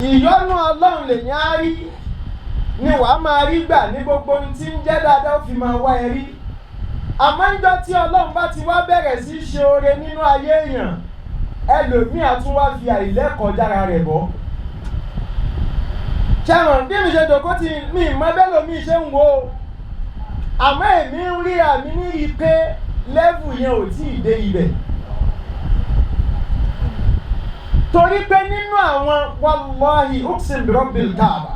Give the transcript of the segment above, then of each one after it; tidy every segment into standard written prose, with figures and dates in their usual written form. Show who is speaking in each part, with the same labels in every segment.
Speaker 1: ìyọ́nú Ọlọ́run lèyàn á rí ni wàá máa rí gbà ní gbogbo ohun tí ń jẹ́ dáadáa ó fi máa wá ẹ rí. Àmọ́ níjọ́ tí Ọlọ́run bá ti wá bẹ̀rẹ̀ sí ṣe oore nínú ayé èèyàn, ẹlòmíì á tún wá fi àìlẹ́kọ̀ọ́ jára rẹ̀ bọ́. Ṣẹ́wọ̀n bí mi ṣe dòkó tí mi mọ́ bẹ́ẹ̀ lómi ṣe ń wo, àmọ́ èmi ń rí àmì ní pé lẹ́vù yẹn ò tí ì dé ibẹ̀. Torí pé nínú àwọn wallahi uqsim bi rabbil Kaaba,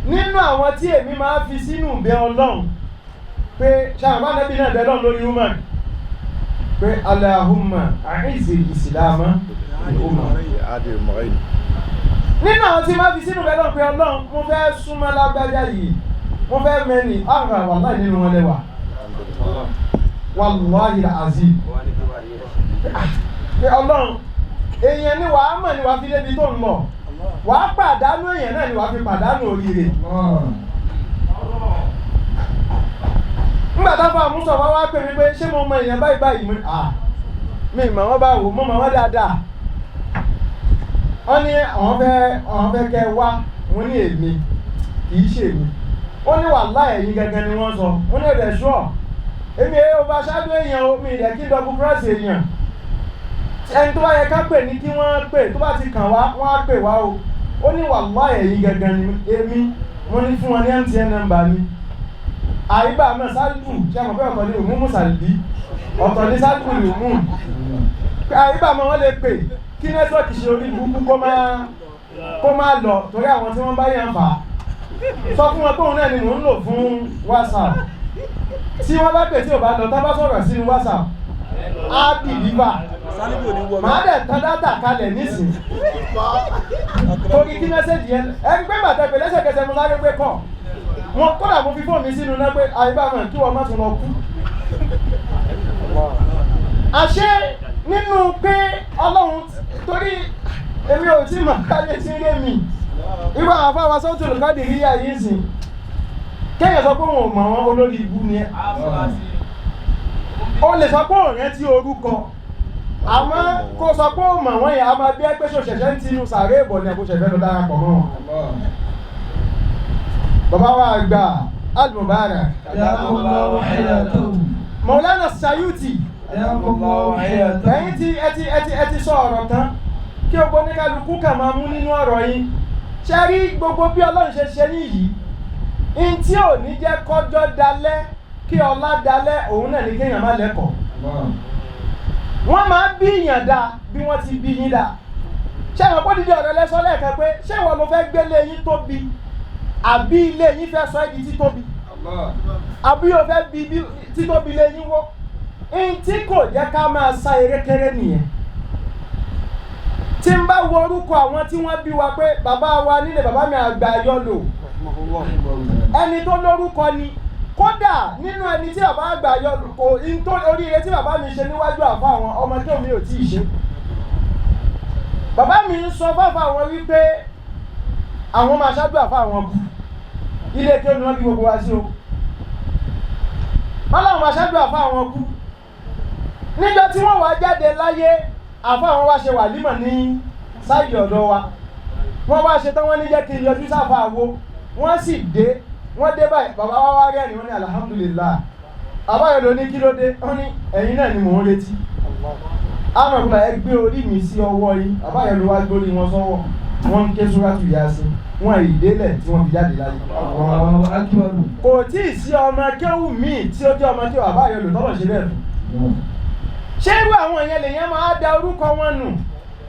Speaker 1: nínú àwọn tí èmi máa fi sínú ìbẹ́ Ọlọ́run pé ṣàbá nẹ́bí náà bẹ́ lọ́n lórí human pé Allahumma a'izil Islama nínú àwọn tí máa fi sínú ìbẹ́ Ọlọ́run pé Ọlọ́run mo fẹ́ súnmọ́ lágbájá yìí, mo fẹ́ mẹ́ni àgbà wallahi nínú wọn lẹ́wà wallahi azim pé Ọlọ́run èèyàn ni wàá mọ̀ ni wàá fi débi tó ń lọ, wàá pàdánù èèyàn náà ni wàá fi pàdánù oríire. Nígbà táwọn àmúṣọ wa wá pè mí pé ṣé mo mọ èèyàn báyìí báyìí mi mọ̀ wọ́n bá wò mo mọ̀ wọ́n dáadáa. Wọ́n ní àwọn fẹ́ kẹ́ wá, wọ́n ní èmi kì í ṣe èmi. Ó ní wàláhì ẹ̀yin gẹ́gẹ́ ni wọ́n sọ, wọ́n ní ẹ̀dẹ̀ ṣọ́ èmi ò bá ṣáájú èèyàn o, mi ìdẹ̀ kí dọ́gbù pírẹ́sì èèyàn. Ẹni tó bá yẹ ká pè ní kí wọ́n pè, tó bá ti kàn wá wọ́n á pè wá o. Ó ní wàláhì ẹ̀yin gẹ́gẹ́ ni èmi, wọ́n ní fún wọn ní MTN nọ́mbà mi. Àyíbá náà sálùkù ṣe àmọ̀ pé ọ̀tọ̀ ní òmùmù sàlìbí, ọ̀tọ̀ ní sálùkù ní òmùmù. Àyíbá mọ̀ wọ́n lè pè kí nẹ́tíwọ́ọ̀kì ṣe orí burúkú kó máa lọ torí àwọn tí wọ́n bá yàn fà á. Sọ fún wọn pé òun náà ni mò ń lò fún WhatsApp. Tí wọ́n bá pè tí ò bá lọ, tá bá sọ̀rọ̀ sínú WhatsApp, á dìlíbà. Màá dẹ̀ tán dátà kalẹ̀ nísìnyí. Torí kí mẹ́sẹ̀jì yẹn, ẹni pé bàtà pé lẹ́sẹ̀kẹsẹ̀ mo sáré pé kọ̀. Wọ́n kódà mo fi fóònù mi sínú náà pé àyíbámọ̀ kí wọ́n má tún lọ kú. Àṣé nínú pé Ọlọ́run torí èmi ò tí mọ̀ káyé tí ń ré mi. Irú àwọn afáwa sọ́tò lùkádì rí ayé sìn. Kéèyàn sọ pé wọn ò mọ̀ wọn olórí ibú ni ẹ. O lè sọ pé òun rántí orúkọ. Àmọ́ kó sọ pé ó mọ̀ wọ́n yẹn a máa bí ẹ pé ṣòṣẹ̀ṣẹ̀ ń tinú sàárè ìbọ̀ ni ẹ̀kọ́ ṣẹ̀fẹ́ lọ darapọ̀ mọ́ wọn. Bàbá wa àgbà Al-Mubarak Maulana Sayuti ẹ̀yin tí ẹ ti sọ ọ̀rọ̀ tán kí o gbọ́ ní kálukú kà máa mú nínú ọ̀rọ̀ yín. Ṣé rí gbogbo bí Ọlọ́run ṣe ṣe yìí in tí ò ní jẹ́ kọjọ́ dalẹ́ kí ọlá dalẹ́ òun náà ní kéèyàn má lẹ́kọ̀ọ́. Wọ́n máa bí ìyàn dá bí wọ́n ti bí yín dá. Ṣé àwọn kó dídí ọ̀rọ̀ lẹ́sọ́ lẹ́ẹ̀kan pé ṣé ìwọ ló fẹ́ gbélé yín tóbi àbí ilé yín fẹ́ sọ ẹ́ di títóbi àbí o fẹ́ bí títóbi lé yín wó. In tí kò jẹ́ ká máa sá erékeré nìyẹn. Tí n bá wo orúkọ àwọn tí wọ́n bí wa pé bàbá wa nílé bàbá mi àgbà yọlò ẹni tó lórúkọ ni kódà nínú ẹni tí bàbá àgbà yọlò kò oríire tí bàbá mi ṣe níwájú àfa àwọn ọmọ tí omi ò tí ì ṣe. Bàbá mi ń sọ fáfá àwọn wípé àwọn máa ṣáájú àfa àwọn kú ilé kí ó ní wọ́n bí gbogbo wa sí o. Wọ́n láwọn máa ṣáájú àfa àwọn kú. Níjọ́ tí wọ́n wá jáde láyé àfa àwọn wá ṣe wàlímọ̀ ní sáìdì ọ̀dọ̀ wa. Wọ́n wá ṣe tán wọ́n ní jẹ́ kí n yọjú sáfà àwo. Wọ́n sì dé báyìí bàbá wa wá rẹ́rìn wọ́n ní alhamdulillah. Àbáyọ̀ ló ní kí ló dé? Wọ́n ní ẹ̀yin náà ni mò ń retí. Àmọ̀kùnrin ẹ gbé orí mi sí ọwọ́ yín. Àbáyọ̀ ló wá gbórí wọn sọ́wọ́. Wọ́n ń ké Súrátù Yásìn. Wọ́n ìdélẹ̀ tí wọ́n fi jáde láyé. Kò tí ì sí ọmọ kéwù míì tí ó jẹ́ ọmọ kéwù Àbáyọ̀ lò tọ́lọ̀ ṣe bẹ́ẹ̀ fún. Ṣé irú àwọn yẹn lèyàn máa da orúkọ wọn nù?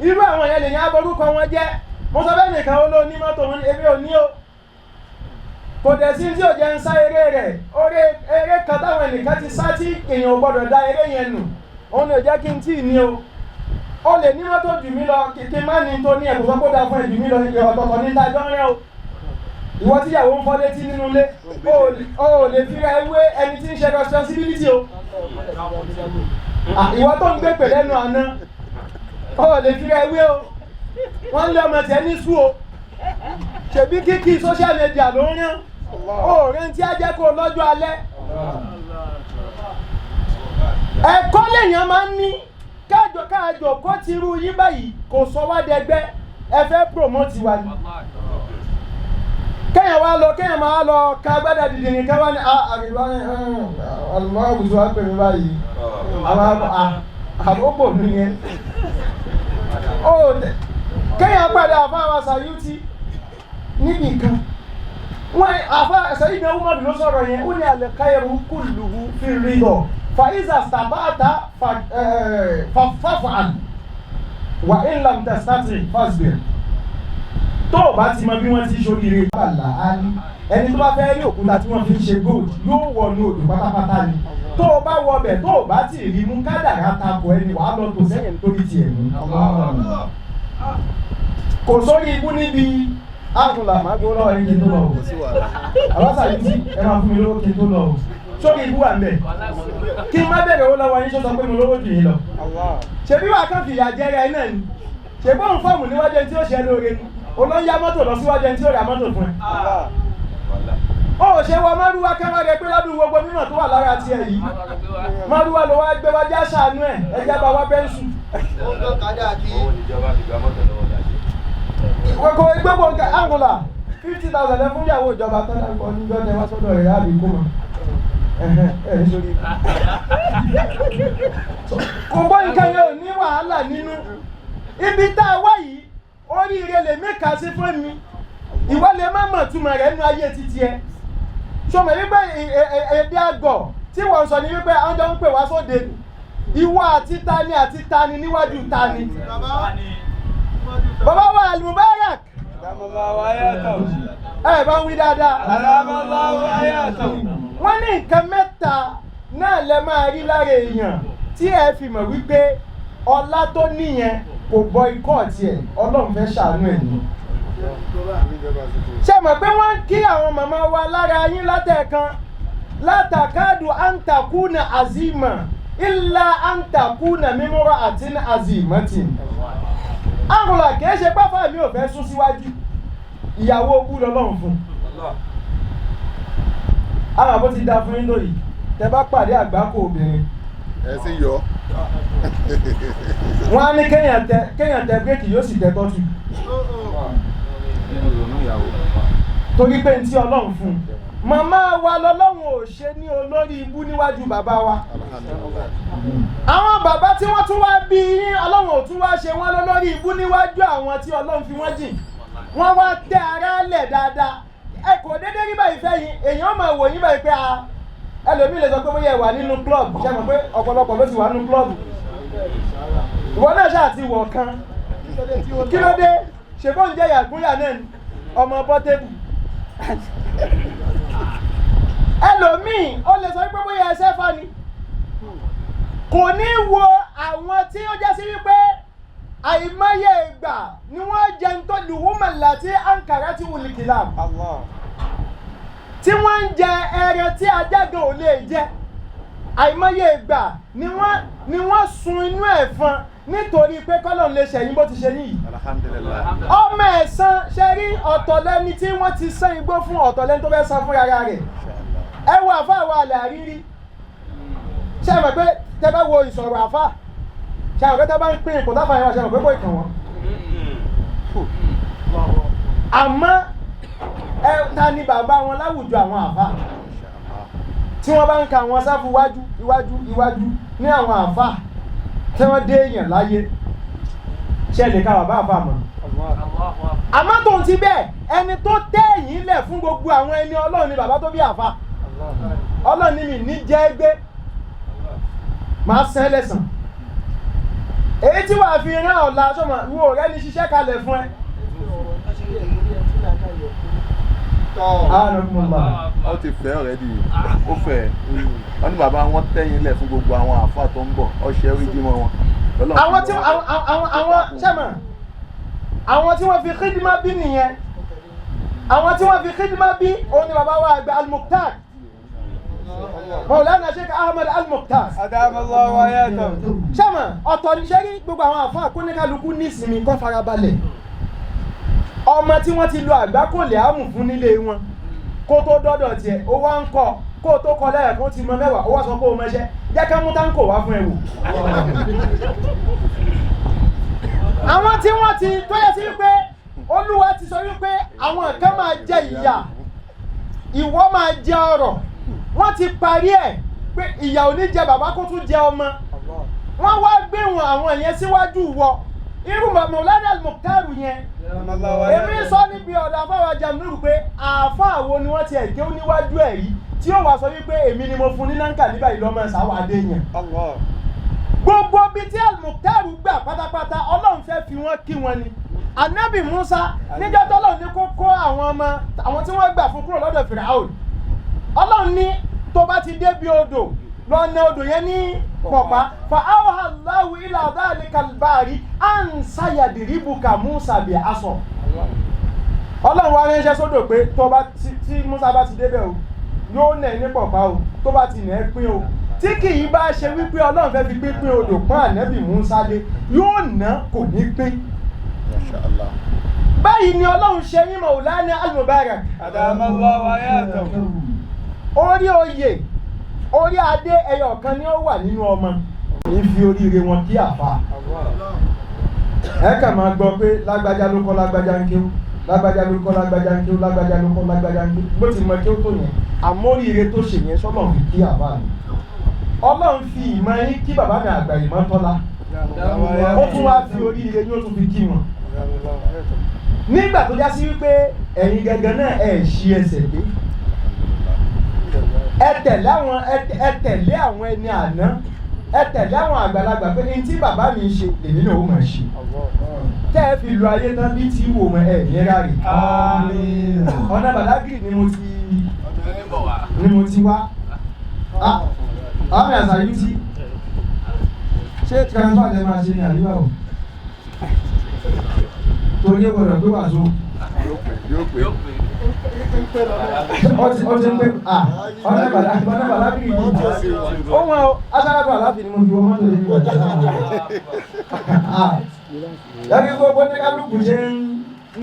Speaker 1: Irú àwọn yẹn lèyàn á bọ orúkọ wọn jẹ́. Mo sọ bẹ́ẹ̀ nìkan ó ló ní mọ́tò wọn èmi ò ní o. Kò dẹ̀ sí tí ò jẹ́ ń sá eré rẹ̀. Eré kan táwọn ẹnìkan ti sá tí èèyàn ò gbọ́dọ̀ dá eré yẹn nù. Òun ni ò jẹ́ kí n tí ì ní o. O lè ní mọ́tò jù mí lọ kí má ní tó ní ẹ̀kọ́ sọ kó dáa fún ẹ̀jù mí lọ ọ̀tọ̀ọ̀tọ̀ ní ìdájọ́ rẹ̀ o. Ìwọ tíyàwó ń fọ́ létí nínú ilé. O lè fi ra ewé ẹni tí ń ṣe responsibility o. Ìwọ tó ń gbé pè lẹ́nu àná. O lè fi ra ewé o. Wọ́n lé ọmọ tẹ̀ ní sú o. Ṣèbí kíkí social media ló ń rán. O rẹ̀ ń tí á jẹ́ kó lọ́jọ́ alẹ́. Ẹ̀kọ́ lèèyàn máa ń ní káàjọ kó ti rú yín báyìí kò sọ wá dẹgbẹ́. ẹ fẹ́ promote wa ni kéèyàn wá lọ kéèyàn máa lọ ká gbádà dìde nìkan wá ní àríwá ní Al-Mubarak wá pè mí báyìí àwọn àbúkò nìyẹn kéèyàn padà àfa àwọn Sayuti níbi kan wọ́n àfa Sayyid Umar ló sọ̀rọ̀ yẹn ó ní al-khayru kulluhu fi ridha fa iza istaba'ta faf'al wa in lam tastati' fasbir tó o bá ti mọ bí wọ́n ti ṣoríire àlàáni ẹni tó bá fẹ́ rí òkúta tí wọ́n fi ń ṣe gold yóò wọnú odò pátápátá ni tó o bá wọ bẹ̀ tó o bá ti rí mú kádàrá takò ẹni wàá lọ tó sẹ́yìn nítorí tiẹ̀ mú. kò sórí ibú níbi àgùnlà máa gbó lọ́wọ́ ẹni kí n tó lọ o àwọn Sayuti ẹ máa fún mi lówó kí n tó lọ o sórí ibú wà ń bẹ̀ kí n má bẹ̀rẹ̀ owó lọ́wọ́ yín sọ pé mo lówó jù yín lọ ṣèbí wà kàn fìyà jẹ́rẹ́ ẹ náà ni ṣèbí òun fọ́ọ̀mù níwájú ẹni tí ó ṣe lóore ni olóyá mọ́tò lọ síwájú ẹni tí ó ra mọ́tò fún ẹ. ó ṣe wọ márúwá kẹ́wàá rẹ pé lọ́dún gbogbo mímọ̀ tó wà lára tiẹ̀ yìí márúwá ló wá gbé wájú àṣàánú ẹ̀ ẹja bá wá bẹ́ńsù. kò gbogbo nǹkan àngùlà 50,000 ẹ fún ìyàwó ìjọba tó dáa kọ́ níjọ́ tẹ wá sọ́dọ̀ rẹ̀ láàbì kó mọ̀ ẹ̀ sórí. kò gbọ́ nǹkan yẹn ò ní wàhálà nínú ibi tá a wá yìí oríire lè mẹ́ka sí fún mi ìwọ lè má mọ̀ túmọ̀ rẹ̀ nínú ayé títí ẹ ṣọmọ wípé èdè àgọ̀ tí wọ́n sọ ní wípé àwọn jọ ń pè wá sóde ìwọ àti tani níwájú tani bàbá wa Al-Mubarak ẹ bá ń wí dáadáa wọ́n ní nǹkan mẹ́ta náà lẹ máa rí lára èèyàn tí ẹ fi mọ̀ wípé ọlá tó níyẹn kò bọ ikọ́ tiẹ̀ Ọlọ́run fẹ́ ṣàánú ẹ̀ ni. ṣé mọ̀ pé wọ́n ń kí àwọn màmá wa lára yín látẹ̀kan látàkádù àǹtakùnà àzìmà ìlà àǹtakùnà mímúra àti àzìmọ́tì. àgùlà kìí ṣe pápá mi ò fẹ́ sún síwájú ìyàwó ogún lọ́lọ́run fún. àwọn àbó ti da fún yín lóyìí tẹ bá pàdé àgbákò obìnrin.
Speaker 2: ẹ sì yọ.
Speaker 1: wọ́n á ní kéèyàn tẹ bírèkì yóò sì tẹ tọ́tù torí pé tí Ọlọ́run fún màmá wa lọ́lọ́run ò ṣe ní olórí ibú níwájú bàbá wa àwọn bàbá tí wọ́n tún wá bí yín Ọlọ́run ò tún wá ṣe wọ́n lólórí ibú níwájú àwọn tí Ọlọ́run fi wọ́n jìn wọ́n wá tẹ ara lẹ̀ dáadáa ẹ kò déédéé rí báyìí fẹ́ yín èèyàn máa wò yín báyìí pé ẹlòmíì lè sọ pé bóyá ẹ wà nínú club ṣe mọ̀ pé ọ̀pọ̀lọpọ̀ ló ti wà nínú club ìwọ náà ṣáà ti wọ̀ kan kí ló dé ṣe bó ń jẹ́ yàgúnyà náà ni ọmọ bọ́tẹ́bù ẹlòmíì ó lè sọ pé bóyá ẹsẹ̀ fà ni kò ní wo àwọn tí ó jẹ́ sí wípé àìmọye ìgbà ni wọ́n jẹ́ ń tọ́jú wúmọ̀lá tí àǹkàrà ti wùlì kìlá tí wọ́n ń jẹ ẹran tí ajágan ò lè jẹ àìmọye ìgbà ni wọ́n sun inú ẹ̀fọn nítorí pé kọ́lọ́n lè ṣẹ̀yìn bó ti ṣe yìí. ọmọ ẹ̀sán ṣe rí ọ̀tọ̀ lẹ́ni tí wọ́n ti sán igbó fún ọ̀tọ̀ lẹ́ni tó fẹ́ san fún ara rẹ̀ ẹ wo àfa àwọn àlẹ́ àrírí ṣe mọ̀ pé tẹ bá wo ìsọ̀rọ̀ àfa ṣe mọ̀ pé tẹ bá ń pín ipò láfa yẹn ṣe mọ̀ pé kò kàn wọ́n. àmọ́ ẹ ta ni bàbá wọn láwùjọ àwọn àfa tí wọ́n bá ń ka àwọn sáfù iwájú ní àwọn àfa tí wọ́n dé èèyàn láyé ṣe lè ka bàbá àfa mọ́. àmọ́ tó ń ti bẹ́ẹ̀ ẹni tó tẹ̀yìn lẹ̀ fún gbogbo àwọn ẹni Ọlọ́run ni bàbá tó bí àfa Ọlọ́run ni mi ní jẹ́ gbé máa sẹ́ lẹ́sàn èyí tí wàá fi rán ọ̀la sọ́mọ wo rẹ́ ní ṣiṣẹ́ kalẹ̀ fún ẹ.
Speaker 2: ó ti fẹ́ already ó fẹ́ wọ́n ní bàbá wọn tẹ́yìn lẹ̀ fún gbogbo àwọn àfa tó ń bọ̀ ọṣẹ́ rí jímọ̀ wọn.
Speaker 1: àwọn tí sẹ́mọ̀ àwọn tí wọ́n fi khidma bí nìyẹn àwọn tí wọ́n fi khidma bí òun ni bàbá wa àgbà Al-Mubarak Maulana Sheikh Ahmed Al-Mubarak
Speaker 3: adamallahu wa yatahu.
Speaker 1: sẹ́mọ̀ ọ̀tọ̀ ní sẹ́rí gbogbo àwọn àfa àkóníkálukú ní ìsinmi kó farabalẹ̀ ọmọ tí wọ́n ti lo àgbákòlè àmù fún nílé wọn kó tó dọ́dọ̀ tiẹ̀ ó wá ń kọ́ kó tó kọ lẹ́yìn kó ti mọ mẹ́wàá ó wá sọ pé ó mẹ́ṣẹ́ jẹ́ ká mú táǹkò wá fún ẹ wò. àwọn tí wọ́n ti tó yẹ sí wípé Olúwa ti sọ wípé àwọn kan máa jẹ ìyà ìwọ máa jẹ ọrọ̀ wọ́n ti parí ẹ̀ pé ìyà ò ní jẹ bàbá kó tún jẹ ọmọ wọ́n wá gbé wọn àwọn yẹn síwájú wọ irú Mọ̀lánà Al-Mukhtaru yẹn èmi sọ níbi ọ̀dọ̀ afáwà Jamnuru pé àáfàá wo ni wọ́n ti ẹ̀gẹ́ níwájú ẹ̀ rí tí ó wá sọ wípé èmi ni mo fún ní náǹkà nígbà ìlọ́mọ ìsáwádé yẹn gbogbo bíi tí Al-Mukhtaru gbà pátápátá Ọlọ́run fẹ́ fi wọ́n kí wọn ni Ànábì Musa níjọ́ tọ́lọ́run ní kó kó àwọn tí wọ́n gbà fún kúrò lọ́dọ̀ Fìràhùn Ọlọ́run ní tó bá ti dé bí odò lọ́nà odò yẹn ní pọ̀pá fa awha Allahu ila dhalika al-bahri an sayadribuka Musa bi asọ Ọlọ́run wá ránṣẹ́ sódò pé tí Musa bá ti débẹ̀ o yóò nẹ̀ ní pọ̀pá o tó bá ti nẹ̀ pín o tí kì í bá ṣe wípé Ọlọ́run fẹ́ fi pín odò pọ́n Ànábì Musa lé yóò ná kò ní pín. Báyìí ni Ọlọ́run ṣe ní Maulana Al-Mubarak
Speaker 3: Adamallahu hayatahu.
Speaker 1: Orí oyè orí adé ẹyọ kan ni ó wà nínú ọmọ ní fi oríire wọn kí àfa ẹ kà máa gbọ́ pé lágbájá ló kọ́ lágbájá ń kéwú lágbájá ló kọ́ lágbájá ń kéwú lágbájá ló kọ́ lágbájá ń kéwú bó ti mọ kéwú tó yẹn àmóríire tó ṣe yẹn sọ́nà fi kí àfa mi Ọlọ́run fi ìmọ̀ yín kí bàbá mi àgbà ìmọ̀ tọ́lá ó tún wá fi oríire yóò tún fi kí wọn nígbà tó já sí wípé ẹ̀yin gẹ́gẹ́ náà ẹ̀ ṣí ẹsẹ̀ gbé ẹ tẹ̀lé àwọn ẹni àná ẹ tẹ̀lé àwọn àgbàlagbà pé ní tí bàbá mi ṣe èmi náà ó máa ṣe tẹ́ ẹ fi lu ayé tán bí tí wò mọ́ ẹ̀ ní rárí ọ̀nà Badagry ni mo ti wá àwọn àṣà yìí tí ṣé transfer lè máa ṣe ní àríwá o torí ó gbọdọ̀ pé wà so ọtí pé ọ̀nà Badagry yìí ó wọn aṣáájú àláfin ni mo fi wọ́n mọ́tò lè ní ọjà lẹ́gbẹ̀ẹ́ gbogbo ní kálukú ṣe ń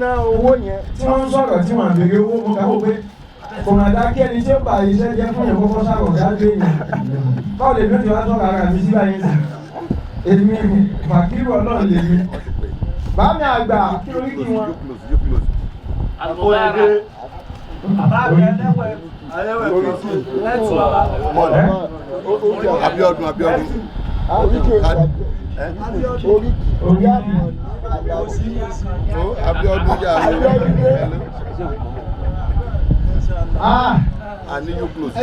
Speaker 1: ná owó yẹn tí wọ́n ń sọ̀rọ̀ tí wọ́n àbèrè owó mo kàwé pé kò mà dá kí ẹni tí ó bá iṣẹ́ jẹ́ fún yẹn kókó sábọ̀ dáadé yẹn báwo lè lóde wá sọ̀rọ̀ ara mi sí báyìí sí èmi fàkírù Ọlọ́run lè mi bá mi àgbà kí lórí kí wọn.
Speaker 3: Al-Mubarak. Bàbá mi ẹlẹ́wẹ̀.
Speaker 2: Abiodun àní yóò close.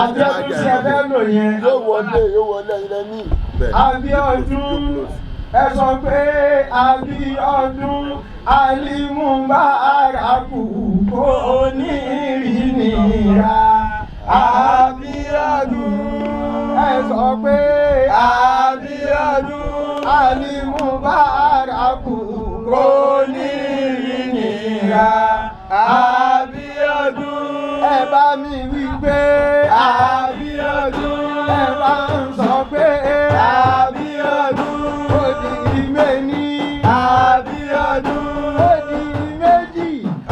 Speaker 1: Abiodun ṣe fẹ́ lò yẹn.
Speaker 2: Yóò wọlé ilẹ̀ ní.
Speaker 1: Abiodun ẹ sọ pé Abiodun Al-Mubarak kò ní ìrìnira. Abiodun ẹ sọ pé Abiodun Al-Mubarak kò ní ìrìnira. Abiodun ẹ bá mi wí pé Abiodun ẹ bá ń sọ pé Abiodun ó di méní Abiodun ó di méjì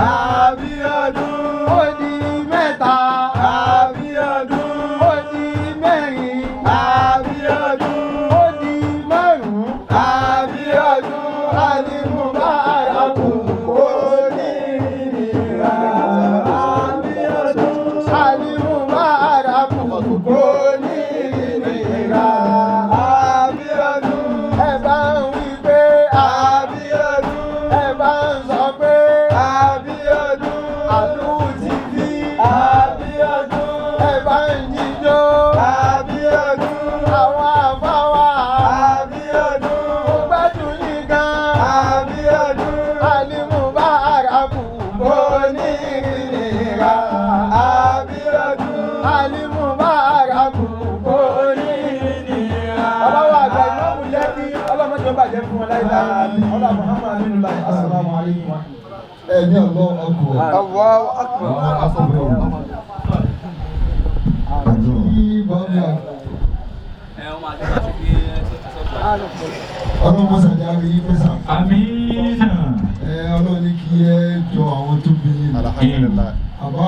Speaker 1: Abiodun ó di mẹ́ta Abiodun ó di mẹ́rin Abiodun ó di márùn-ún Abiodun Al-Mubarak kò ní ìrìnira. Al-Mubarak kò ní ìrìnira. Abiodun ẹ bá ń wí pé Abiodun ẹ bá ń sọ pé Abiodun àlùtìfí Abiodun ẹ bá ń jíjó Abiodun àwọn àfáwà Abiodun ó gbádùn yín gan Abiodun Al-Mubarak kò ní ìrìnira. Abiodun Al-Mubarak kò ní ìrìnira. Ọlọ́wọ́ àgbà ìmọ̀mù lẹ́bí ọlọ́mọdé bàjẹ́ fún wọn láìláì ọlọ́ Muhammad nínú láì assalamu alaikum.
Speaker 4: Ẹ̀mí ọ̀gbọ́n ọkùnrin.
Speaker 3: Allahu akbar.
Speaker 4: Ọdún mọ́sàdé àgbẹ̀ yìí pẹ́sà.
Speaker 5: Àmín.